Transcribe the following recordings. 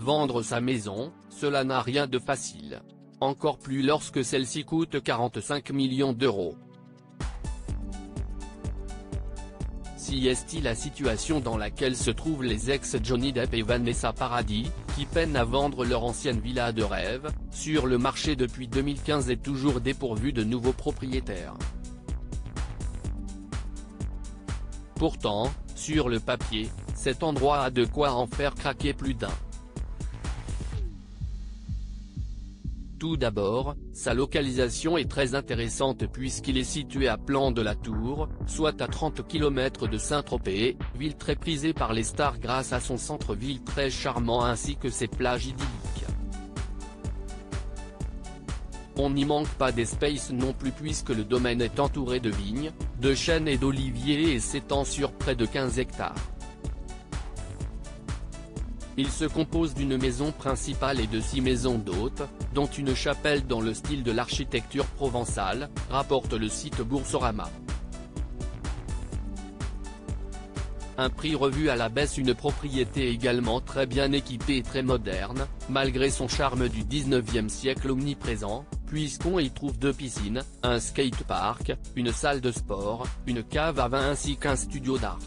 Vendre sa maison, cela n'a rien de facile. Encore plus lorsque celle-ci coûte 45 millions d'euros. Si est-il la situation dans laquelle se trouvent les ex-Johnny Depp et Vanessa Paradis, qui peinent à vendre leur ancienne villa de rêve, sur le marché depuis 2015 et toujours dépourvue de nouveaux propriétaires. Pourtant, sur le papier, cet endroit a de quoi en faire craquer plus d'un. Tout d'abord, sa localisation est très intéressante puisqu'il est situé à Plan de la Tour, soit à 30 km de Saint-Tropez, ville très prisée par les stars grâce à son centre-ville très charmant ainsi que ses plages idylliques. On n'y manque pas d'espace non plus puisque le domaine est entouré de vignes, de chênes et d'oliviers et s'étend sur près de 15 hectares. Il se compose d'une maison principale et de 6 maisons d'hôtes, dont une chapelle dans le style de l'architecture provençale, rapporte le site Boursorama. Un prix revu à la baisse, une propriété également très bien équipée et très moderne, malgré son charme du 19e siècle omniprésent, puisqu'on y trouve 2 piscines, un skatepark, une salle de sport, une cave à vin ainsi qu'un studio d'art.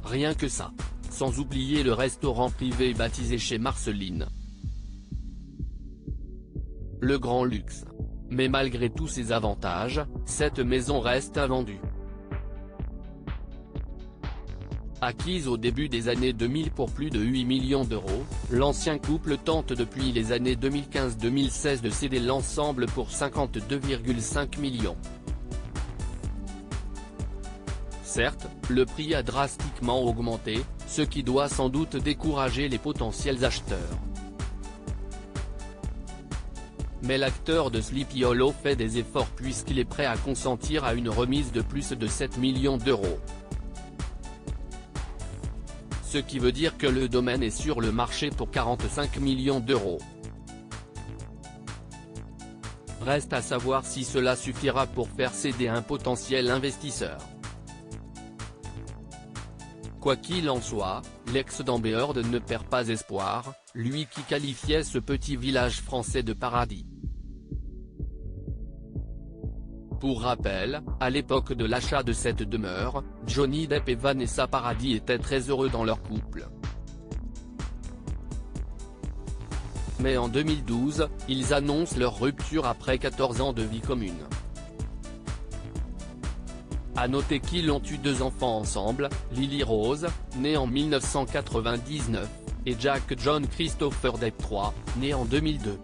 Rien que ça. Sans oublier le restaurant privé baptisé chez Marceline. Le grand luxe. Mais malgré tous ces avantages, cette maison reste invendue. Acquise au début des années 2000 pour plus de 8 millions d'euros, l'ancien couple tente depuis les années 2015-2016 de céder l'ensemble pour 52,5 millions. Certes, le prix a drastiquement augmenté, ce qui doit sans doute décourager les potentiels acheteurs. Mais l'acteur de Sleepy Hollow fait des efforts puisqu'il est prêt à consentir à une remise de plus de 7 millions d'euros. Ce qui veut dire que le domaine est sur le marché pour 45 millions d'euros. Reste à savoir si cela suffira pour faire céder un potentiel investisseur. Quoi qu'il en soit, l'ex d'Amber Heard ne perd pas espoir, lui qui qualifiait ce petit village français de paradis. Pour rappel, à l'époque de l'achat de cette demeure, Johnny Depp et Vanessa Paradis étaient très heureux dans leur couple. Mais en 2012, ils annoncent leur rupture après 14 ans de vie commune. À noter qu'ils ont eu 2 enfants ensemble, Lily Rose, née en 1999, et Jack John Christopher Depp III, né en 2002.